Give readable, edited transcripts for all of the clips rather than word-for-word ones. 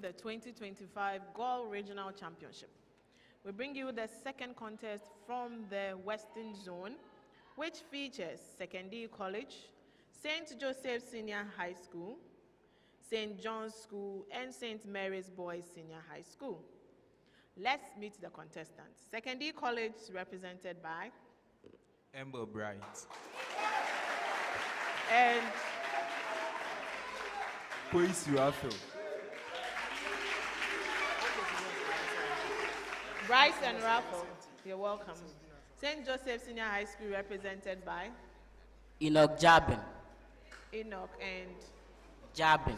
the 2025 Goal Regional Championship. We bring you the second contest from the Western Zone, which features Sekondi College, St. Joseph Senior High School, St. John's School, and St. Mary's Boys Senior High School. Let's meet the contestants. Sekondi College, represented by Amber Bright. And Boys SHS. Bryce and Raffle, you're welcome. St. Joseph Senior High School, represented by Enoch Jabin. Enoch and Jabin.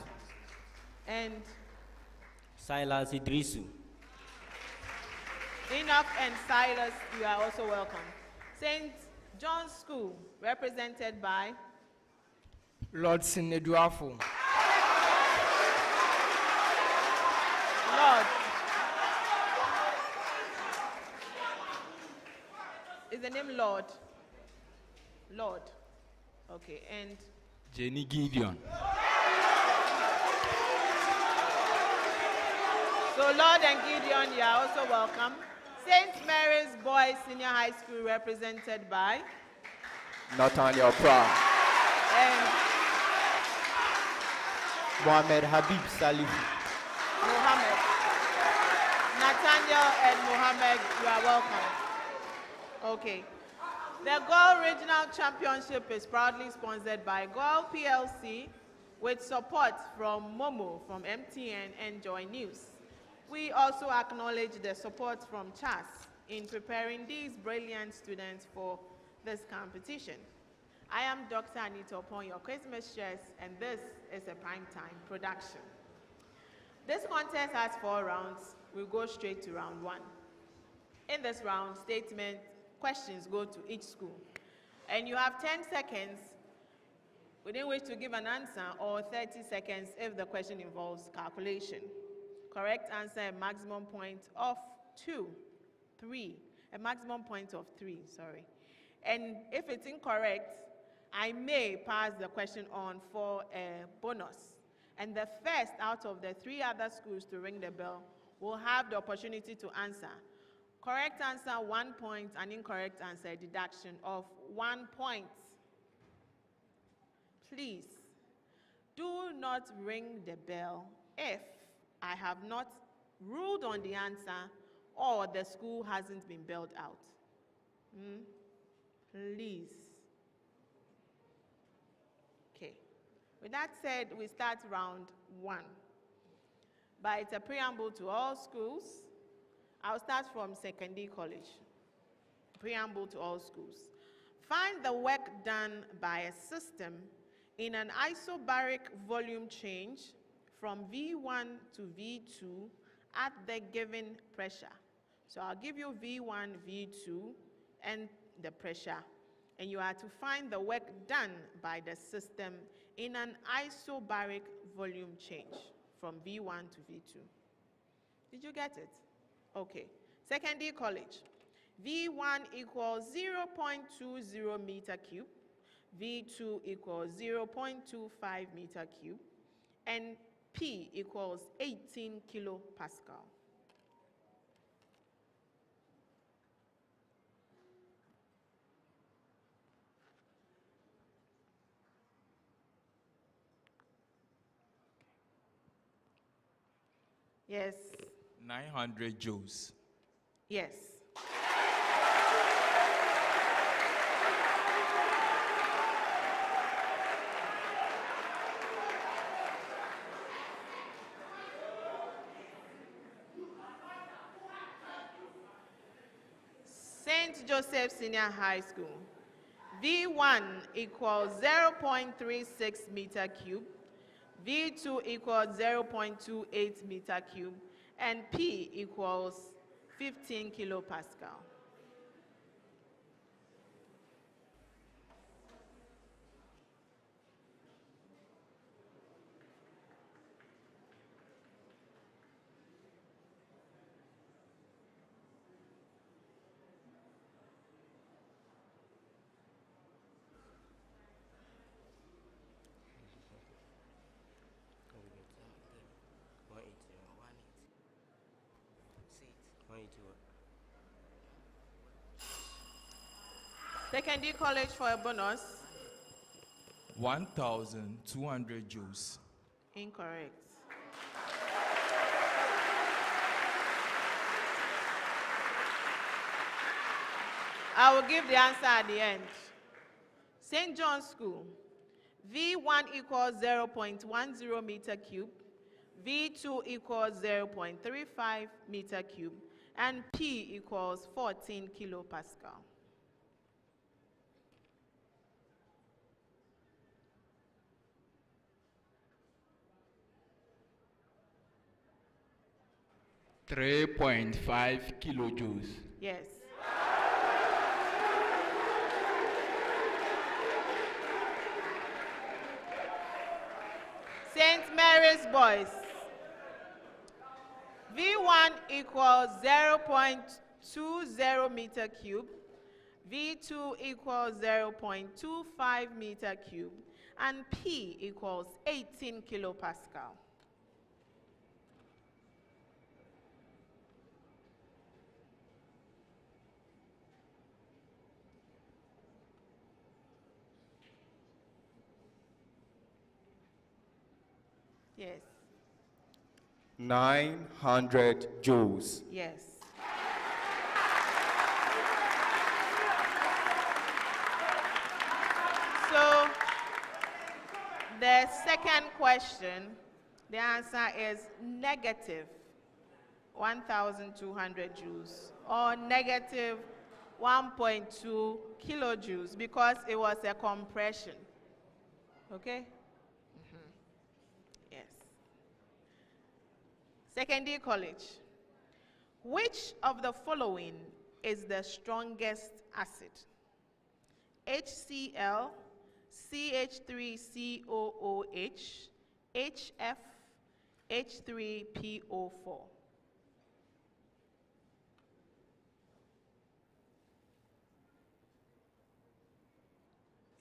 And Silas Idrisu. Enoch and Silas, you are also welcome. St. John's School, represented by Lord Sineduafo. Lord. Is the name Lord? Lord. Okay, and Jenny Gideon. so Lord and Gideon, you are also welcome. St. Mary's Boys Senior High School, represented by Nathaniel Pra. and Mohammed Habib Salif. Mohammed. Nathaniel and Mohammed, you are welcome. Okay. The Goal Regional Championship is proudly sponsored by Goal PLC with support from Momo, from MTN, and Joy News. We also acknowledge the support from CHAS in preparing these brilliant students for this competition. I am Dr. Anita upon your Christmas stress, and this is a primetime production. This contest has 4 rounds. We'll go straight to round 1. In this round, statement questions go to each school, and you have 10 seconds within which to give an answer, or 30 seconds if the question involves calculation. Correct answer, a maximum point of 3. And if it's incorrect, I may pass the question on for a bonus. And the first out of the 3 other schools to ring the bell will have the opportunity to answer. Correct answer, 1 point, and incorrect answer, a deduction of 1 point. Please, do not ring the bell if I have not ruled on the answer or the school hasn't been bailed out. Please. Okay. With that said, we start round 1. But it's a preamble to all schools. I'll start from Sekondi College. Preamble to all schools. Find the work done by a system in an isobaric volume change from V1 to V2 at the given pressure. So I'll give you V1, V2, and the pressure. And you are to find the work done by the system in an isobaric volume change from V1 to V2. Did you get it? Okay. Sekondi College. V1 equals 0.20 meter cube. V2 equals 0.25 meter cube. And P equals 18 kilopascal. Yes. 900 joules. Yes. St. Joseph Senior High School. V1 equals 0.36 meter cube. V2 equals 0.28 meter cube. And P equals 15 kilopascal. Sekondi College for a bonus. 1,200 joules. Incorrect. I will give the answer at the end. St. John's School, V1 equals 0.10 meter cube, V2 equals 0.35 meter cube, and P equals 14 kilopascal. .5 kilojoules. Yes. St. Mary's Boys. V1 equals 0.20 meter cube, V2 equals 0.25 meter cube, and P equals 18 kilopascal. Yes. 900 joules. Yes. So, the second question, the answer is negative 1,200 joules or negative 1.2 kilojoules because it was a compression. Okay? Yes. Sekondi College. Which of the following is the strongest acid? HCl, CH3COOH, HF, H3PO4.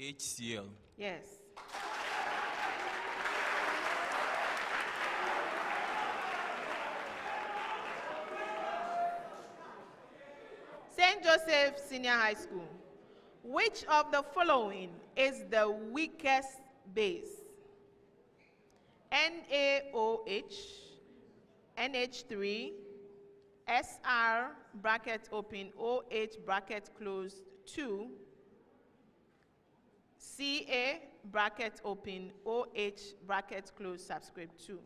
HCl. Yes. St. Joseph Senior High School. Which of the following is the weakest base? NaOH, NH3, SR bracket open, OH bracket closed 2, Ca bracket open, OH bracket closed subscript 2.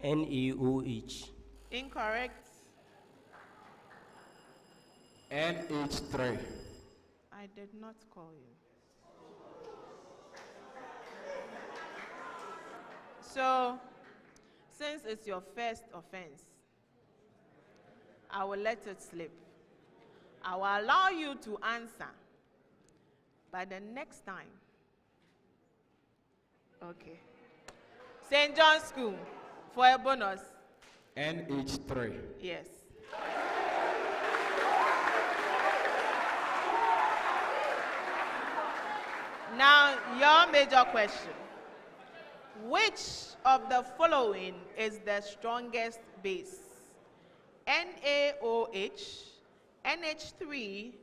NaOH. Incorrect. NH3. I did not call you. So, since it's your first offense, I will let it slip. I will allow you to answer by the next time. Okay. St. John's School for a bonus. NH3. Yes. Now, your major question. Which of the following is the strongest base? NaOH, NH3,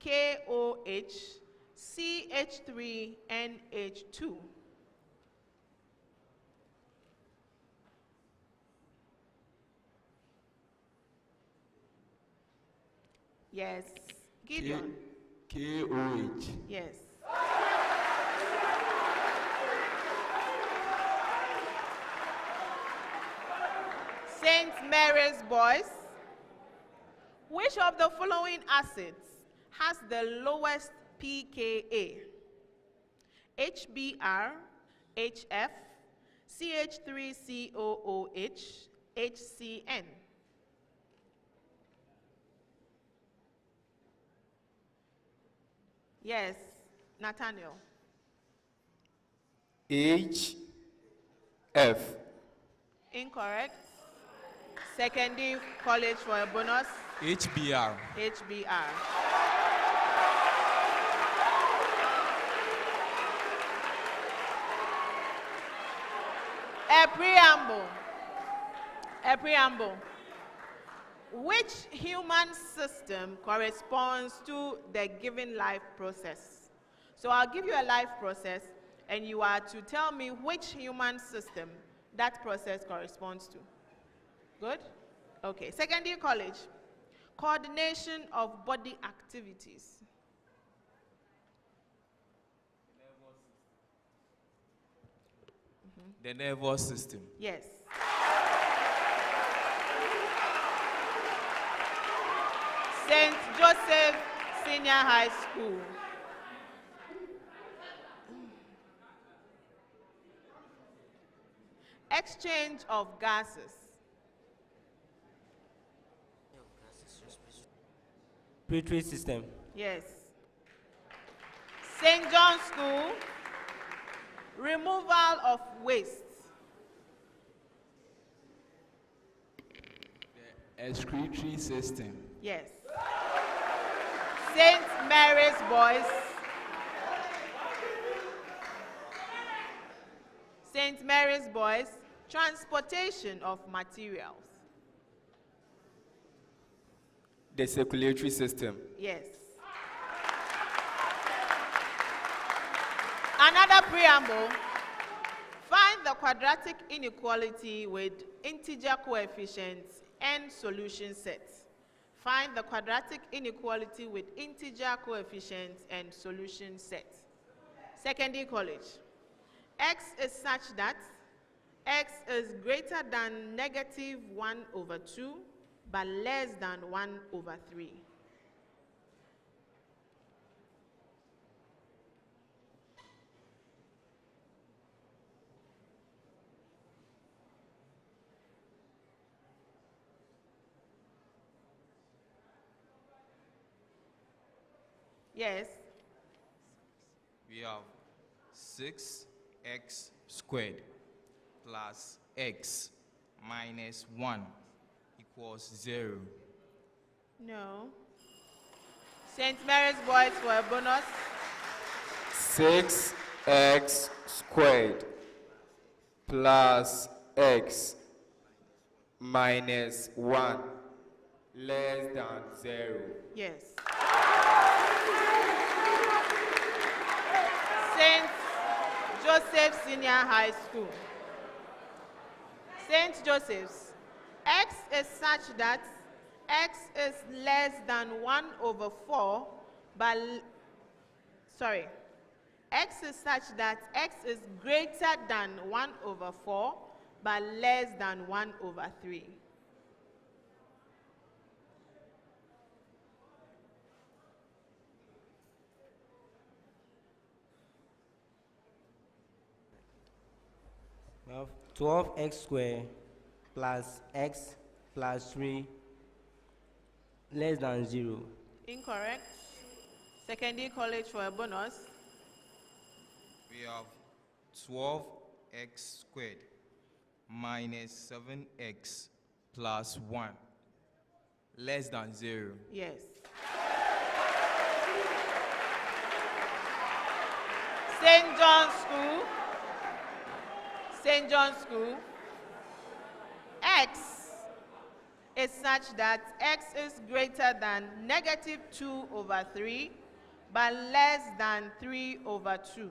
KOH, CH3NH2. Yes. Gideon. KOH. Yes. St. Mary's Boys. Which of the following acids has the lowest pKa? HBr, HF, CH3COOH, HCN. Yes, Nathaniel. HF. Incorrect. Sekondi College for a bonus. HBr. HBr. A preamble. A preamble. Which human system corresponds to the given life process? So I'll give you a life process, and you are to tell me which human system that process corresponds to. Good? Okay. Sekondi College. Coordination of body activities. The nervous system. Yes. St. Joseph Senior High School. Exchange of gases. Respiratory system. Yes. St. John's School. Removal of waste. The excretory system. Yes. St. Mary's Boys. St. Mary's Boys, transportation of materials. The circulatory system. Yes. Another preamble. Find the quadratic inequality with integer coefficients and solution sets. Find the quadratic inequality with integer coefficients and solution sets. Sekondi College. X is such that x is greater than negative 1 over 2, but less than 1 over 3. Yes. We have 6x squared plus x minus 1 equals 0. No. St. Mary's Boys for a bonus. 6x squared plus x minus 1 less than 0. Yes. St. Joseph Senior High School. St. Joseph's. X is such that x is less than 1 over 4, but, x is such that x is greater than 1 over 4, but less than 1 over 3. We have 12x squared plus x plus 3 less than 0. Incorrect. Sekondi College for a bonus. We have 12x squared minus 7x plus 1 less than 0. Yes. St. John's School. St. John's School. X is such that x is greater than negative 2 over 3, but less than 3 over 2.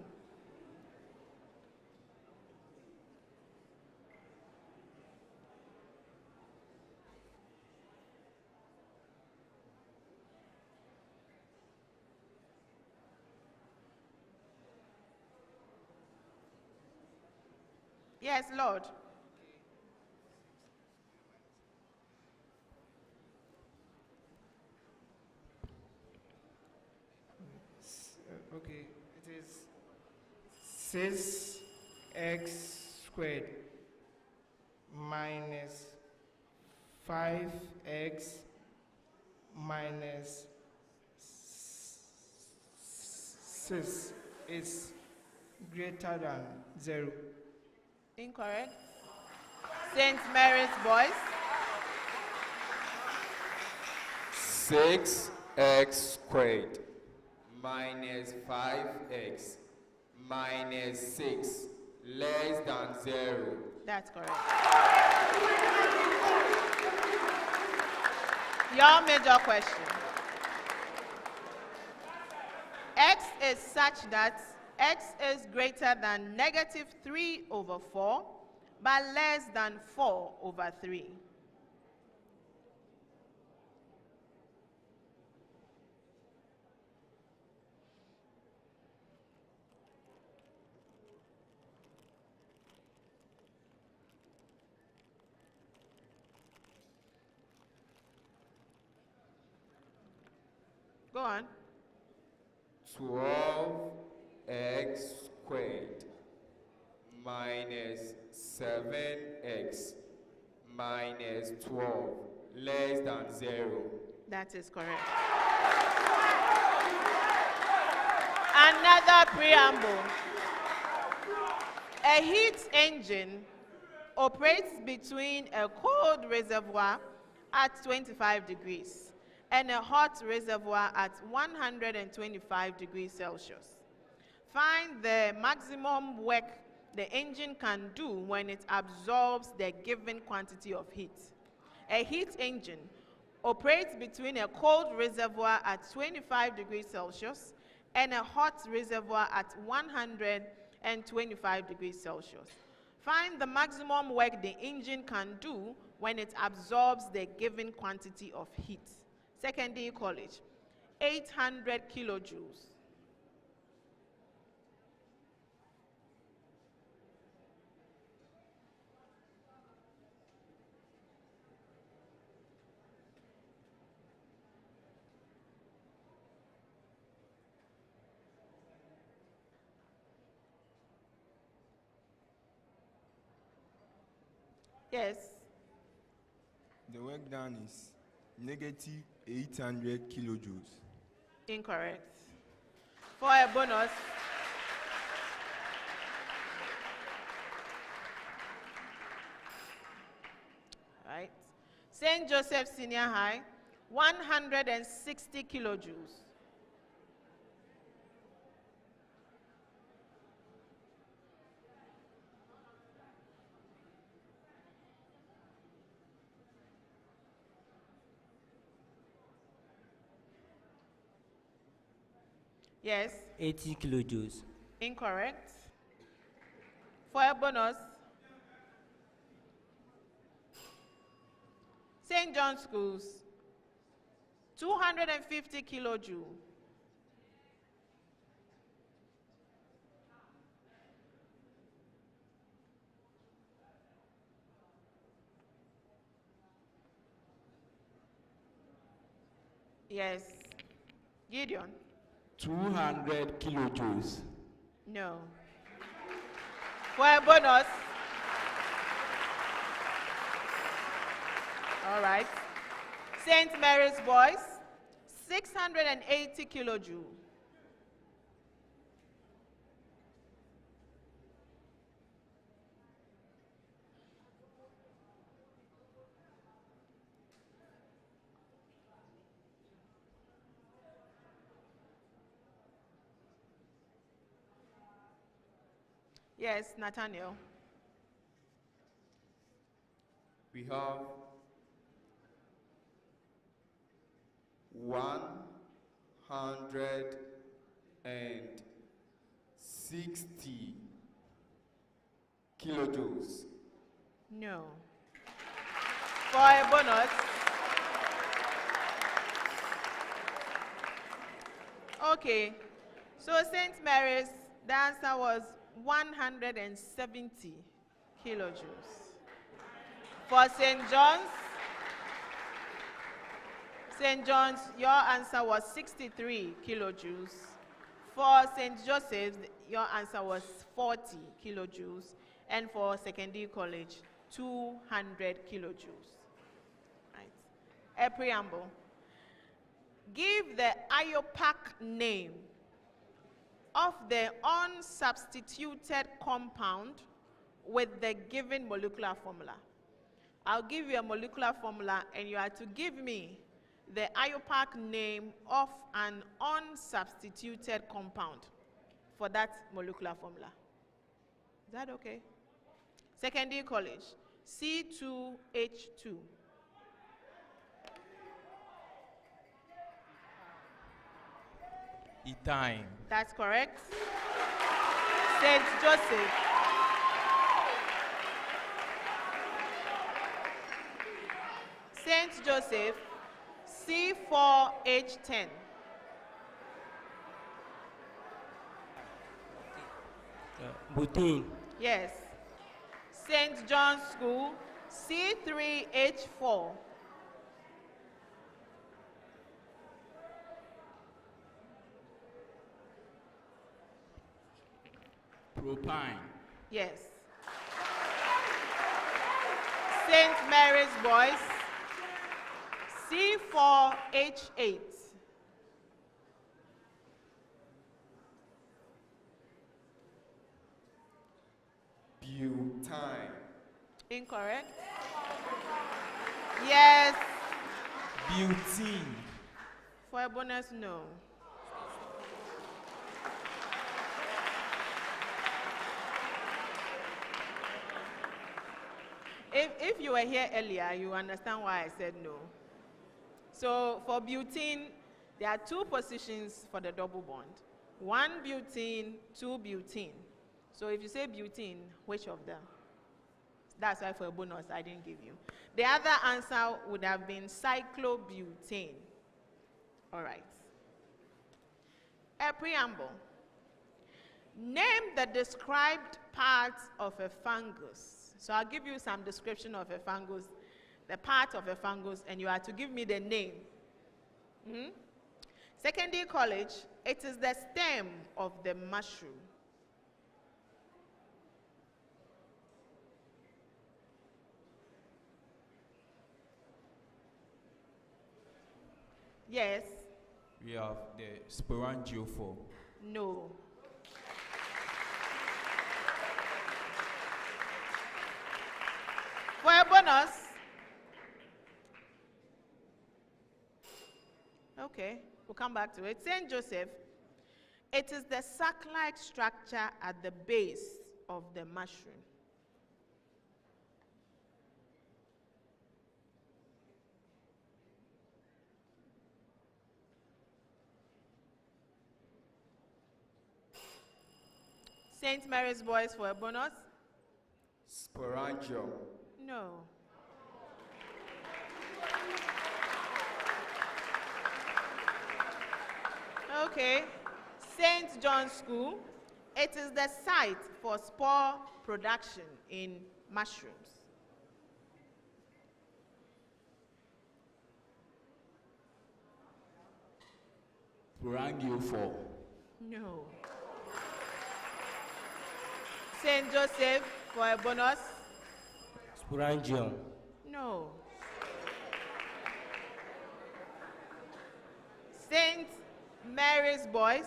Yes, Lord. Okay, it is 6x squared minus 5x minus 6 is greater than 0. Incorrect. St. Mary's Boys. 6x squared minus 5x minus 6 less than 0. That's correct. Your major question. X is such that X is greater than negative 3 over 4, but less than 4 over 3. Go on. 12x squared minus 7x minus 12 less than 0. That is correct. Another preamble. A heat engine operates between a cold reservoir at 25 degrees and a hot reservoir at 125 degrees Celsius. Find the maximum work the engine can do when it absorbs the given quantity of heat. A heat engine operates between a cold reservoir at 25 degrees Celsius and a hot reservoir at 125 degrees Celsius. Find the maximum work the engine can do when it absorbs the given quantity of heat. Sekondi College, 800 kilojoules. Yes. The work done is negative 800 kilojoules. Incorrect. For a bonus, right? St. Joseph Senior High, 160 kilojoules. Yes. 80 kilojoules. Incorrect. For a bonus, St. John's Schools, 250 kilojoule. Yes. Gideon? 200 kilojoules. No. For a bonus. All right. St. Mary's Boys, 680 kilojoule. Yes, Nathaniel. We have 160 kilojoules. No. For a bonus. Okay. So St. Mary's, the answer was 170 kilojoules. For St. John's, your answer was 63 kilojoules. For St. Joseph's, your answer was 40 kilojoules. And for Sekondi College, 200 kilojoules. Right. A preamble. Give the IUPAC name of the unsubstituted compound with the given molecular formula. I'll give you a molecular formula and you are to give me the IUPAC name of an unsubstituted compound for that molecular formula. Is that okay? Sekondi College, C2H2. Time. That's correct. St. Joseph. St. Joseph, C4H10. Butane. Yes. St. John's School, C3H4. Propine. Yes. St. Mary's Boys, C4H8. Butane. Incorrect. Yes. Butene. For a bonus, no. If you were here earlier, you understand why I said no. So for butene, there are two positions for the double bond. One butene, two butene. So if you say butene, which of them? That's why for a bonus I didn't give you. The other answer would have been cyclobutane. All right. A preamble. Name the described parts of a fungus. So I'll give you some description of a fungus, the part of a fungus, and you are to give me the name. Sekondi College, it is the stem of the mushroom. Yes. We have the sporangiophore. No. For a bonus. Okay, we'll come back to it. St. Joseph, it is the sac-like structure at the base of the mushroom. St. Mary's Boys for a bonus? Sporangium. No. Okay. St. John's School, it is the site for spore production in mushrooms. Sporangiophore. No. St. Joseph for a bonus? Sporangium. No. St. Mary's Boys,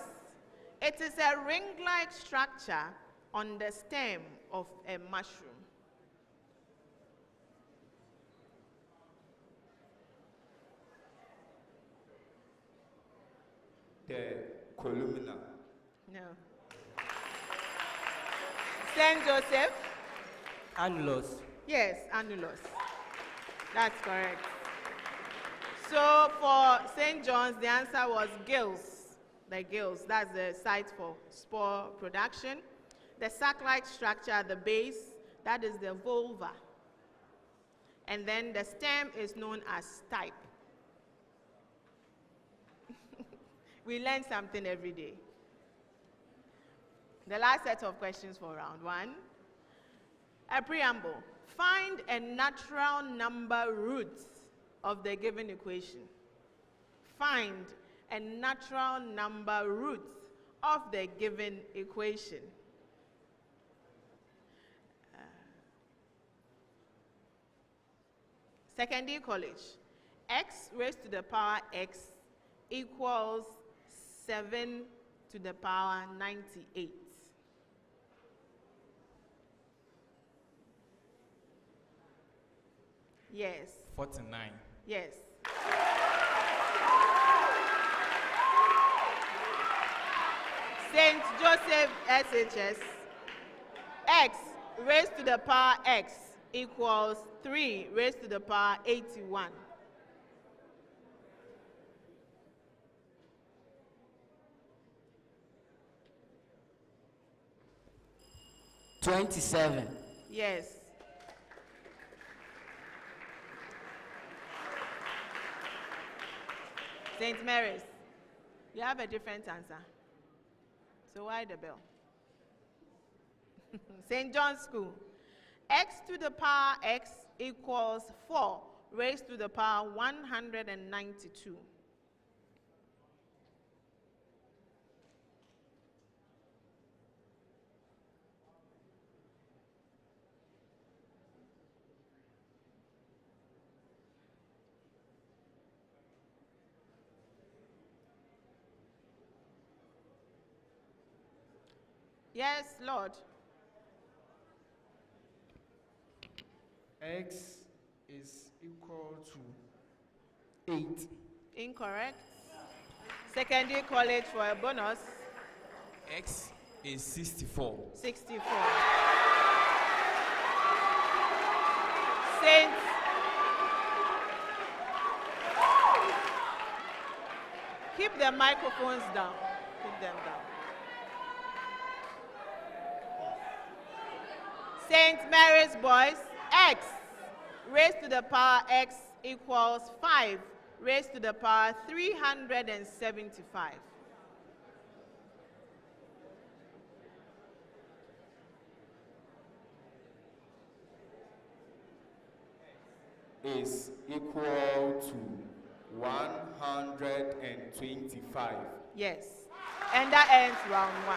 it is a ring-like structure on the stem of a mushroom. The columna. No. St. Joseph? Annulus. Yes, annulus. That's correct. So for St. John's, the answer was gills. The gills, that's the site for spore production. The sac-like structure at the base, that is the vulva. And then the stem is known as stipe. We learn something every day. The last set of questions for round one. A preamble. Find a natural number root of the given equation. Find a natural number root of the given equation. Sekondi College. X raised to the power x equals 7 to the power 98. Yes. 49. Yes. St. Joseph SHS, x raised to the power x equals 3 raised to the power 81. $27. Yes. St. Mary's, you have a different answer. So why the bell? St. John's School. X to the power x equals 4 raised to the power 192. Yes, Lord. X is equal to 8. Incorrect. Sekondi College for a bonus. X is 64. 64. Saint. Keep the microphones down. Keep them down. St. Mary's Boys, x raised to the power x equals 5 raised to the power 375. Is equal to 125. Yes. And that ends round 1.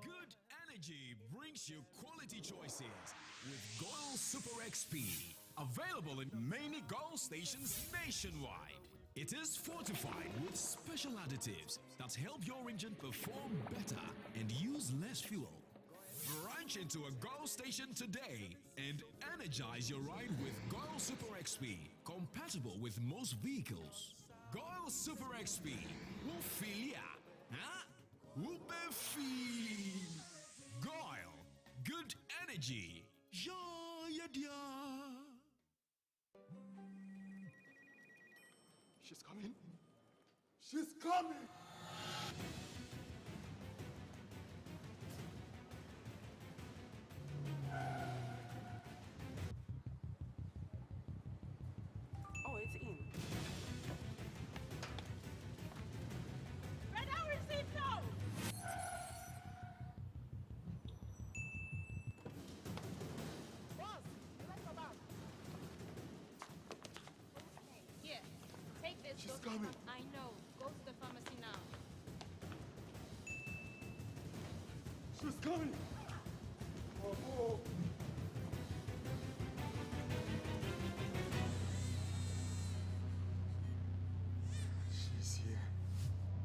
Good energy brings you quality choices with Goil Super XP. Available in many Goil stations nationwide. It is fortified with special additives that help your engine perform better and use less fuel. Branch into a Goil station today and energize your ride with Goil Super XP, compatible with most vehicles. Goil Super XP will feel ya, huh? Will be feel. Goil, good energy. Ja, ja, ja. She's coming. She's coming. Oh, it's in. She's coming. I know. Go to the pharmacy now. She's coming. Oh. She's here.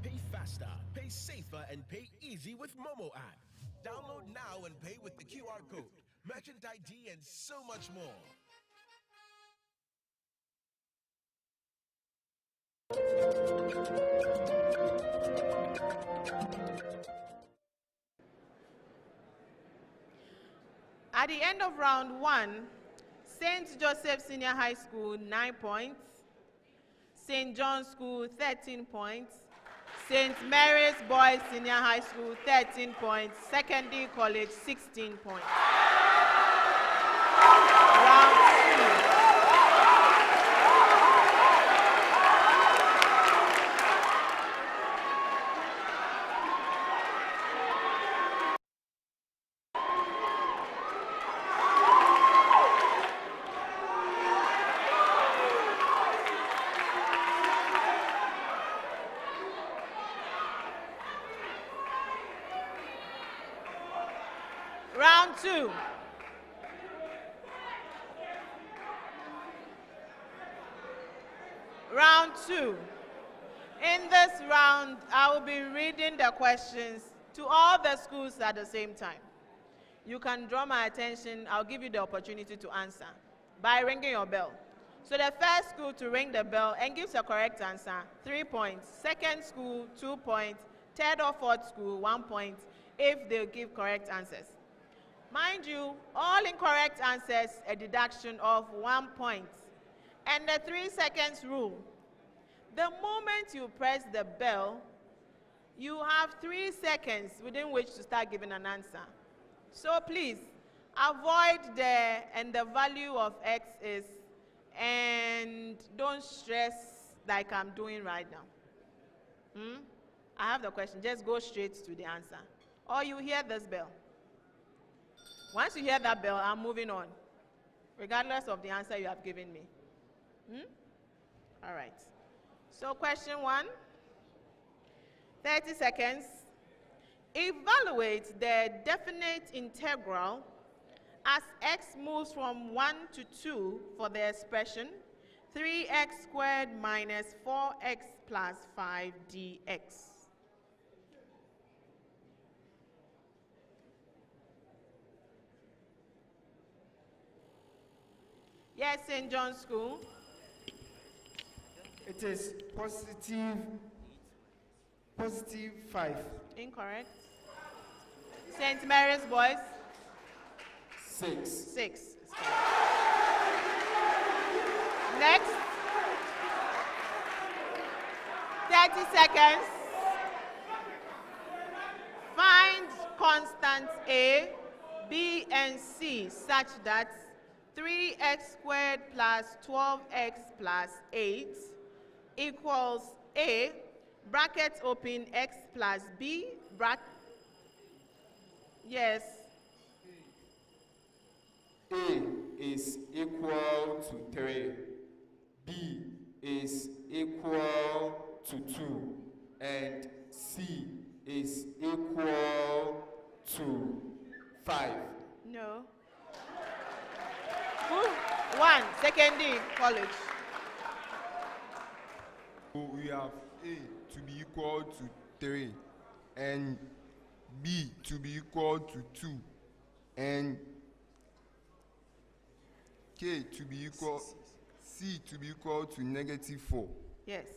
Pay faster, pay safer, and pay easy with Momo app. Download now and pay with the QR code, merchant ID, and so much more. At the end of round 1, St. Joseph Senior High School 9 points, St. John's School 13 points, St. Mary's Boys Senior High School 13 points, Sekondi College 16 points. Round 2. Round 2. Round 2. In this round, I will be reading the questions to all the schools at the same time. You can draw my attention. I'll give you the opportunity to answer by ringing your bell. So the first school to ring the bell and gives a correct answer, 3 points. Second school, 2 points. Third or fourth school, 1 point if they give correct answers. Mind you, all incorrect answers, a deduction of 1 point. And the 3 seconds rule. The moment you press the bell, you have 3 seconds within which to start giving an answer. So please, avoid and the value of X is, and don't stress like I'm doing right now. I have the question, just go straight to the answer. Or you hear this bell. Once you hear that bell, I'm moving on, regardless of the answer you have given me. All right. So question 1, 30 seconds. Evaluate the definite integral as x moves from 1 to 2 for the expression 3x squared minus 4x plus 5 dx. Yes, St. John's School. It is positive 5. Incorrect. St. Mary's Boys. 6. 6. Next. 30 seconds. Find constants A, B, and C such that 3x squared plus 12x plus 8 equals A, bracket open, x plus B, bracket. Yes. A is equal to 3. B is equal to 2. And C is equal to 5. No. 1, Sekondi College. We have A to be equal to 3 and B to be equal to 2 and K to be equal, C to be equal to -4. Yes.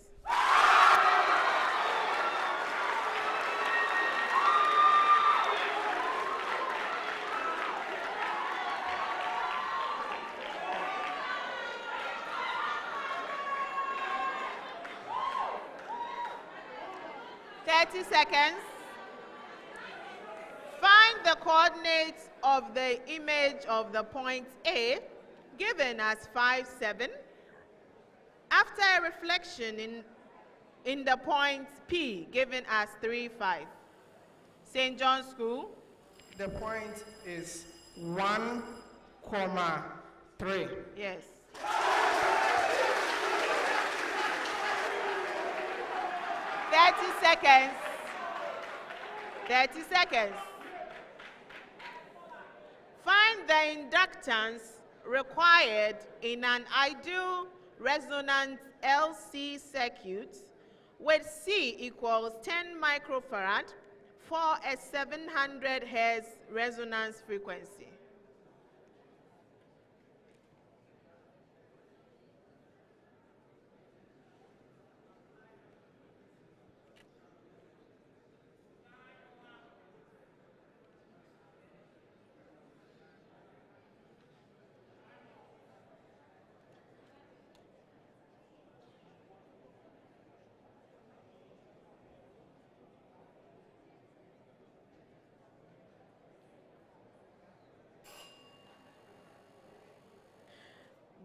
Seconds. Find the coordinates of the image of the point A, given as 5, 7, after a reflection in the point P, given as 3, 5. St. John's School. The point is 1,3. Yes. Seconds. 30 seconds. Find the inductance required in an ideal resonant LC circuit with C equals 10 microfarad for a 700 Hz resonance frequency.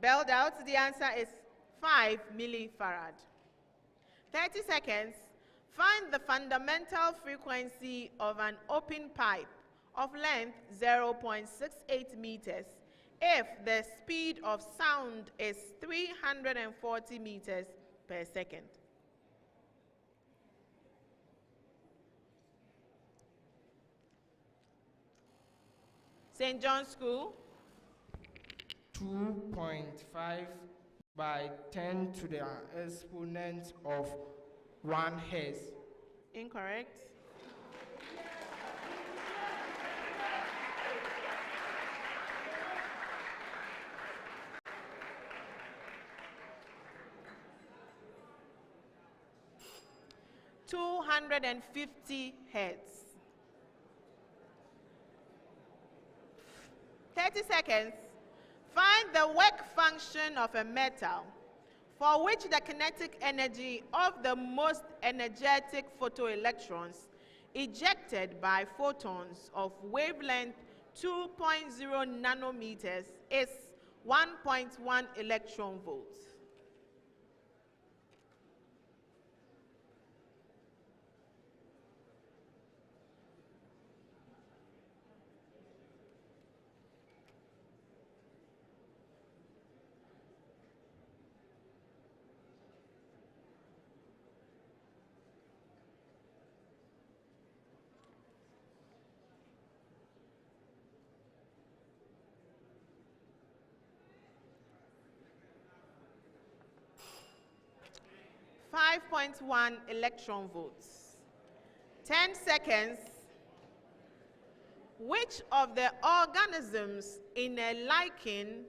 Belled out, the answer is 5 millifarad. 30 seconds. Find the fundamental frequency of an open pipe of length 0.68 meters if the speed of sound is 340 meters per second. St. John's School. 2.5 by 10 to the exponent of 1 hertz. Incorrect. $250 hertz. 30 seconds. Find the work function of a metal for which the kinetic energy of the most energetic photoelectrons ejected by photons of wavelength 2.0 nanometers is 1.1 electron volts. .1 electron volts. 10 seconds. Which of the organisms in a lichen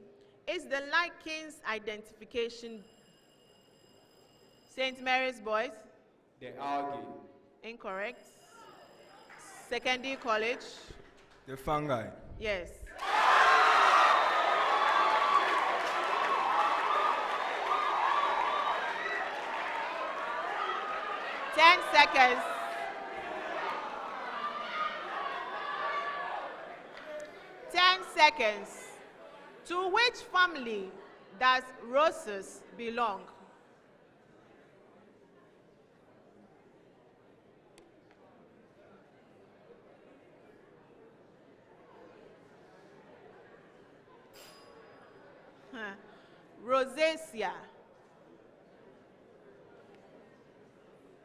is the lichen's identification? St. Mary's Boys? The algae. Incorrect. Sekondi College? The fungi. Yes. Seconds. 10 seconds. To which family does roses belong? Rosacea.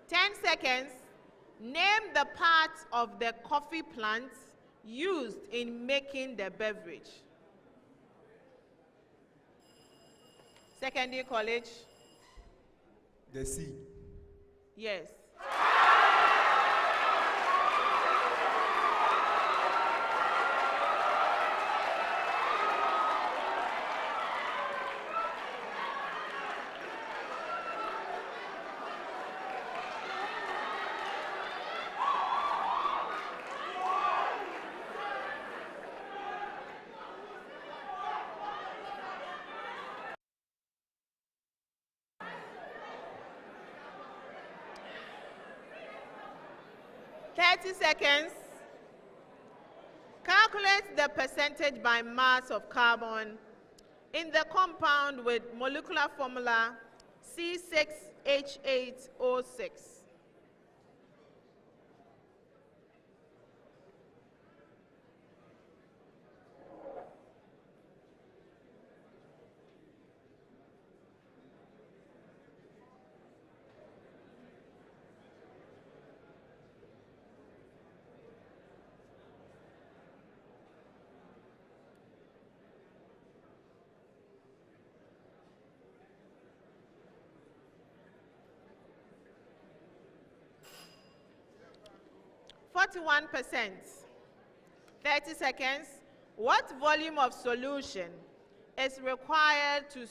10 seconds. Name the parts of the coffee plant used in making the beverage. Sekondi College? The seed. Yes. Seconds. Calculate the percentage by mass of carbon in the compound with molecular formula C6H8O6. %. 30 seconds. What volume of solution is required to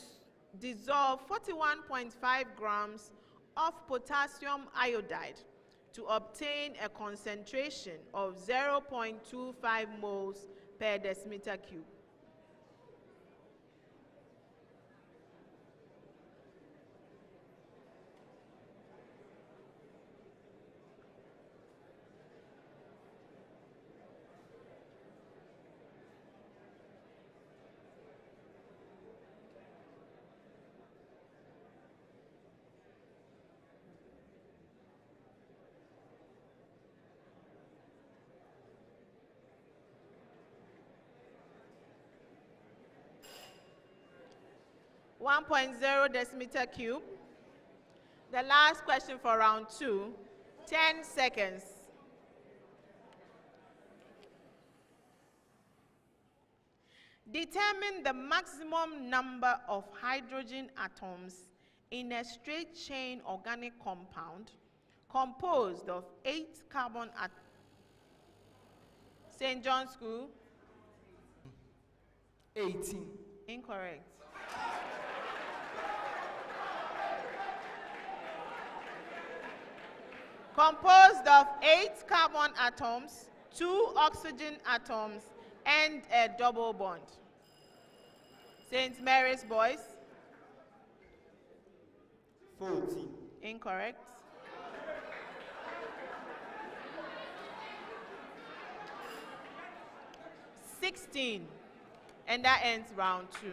dissolve 41.5 grams of potassium iodide to obtain a concentration of 0.25 moles per decimeter cube? .0 decimeter cube. The last question for round 2, 10 seconds. Determine the maximum number of hydrogen atoms in a straight chain organic compound composed of 8 carbon atoms. St. John's School. 18. Incorrect. Composed of 8 carbon atoms, 2 oxygen atoms, and a double bond. St. Mary's Boys. 14. Incorrect. $16. And that ends round 2.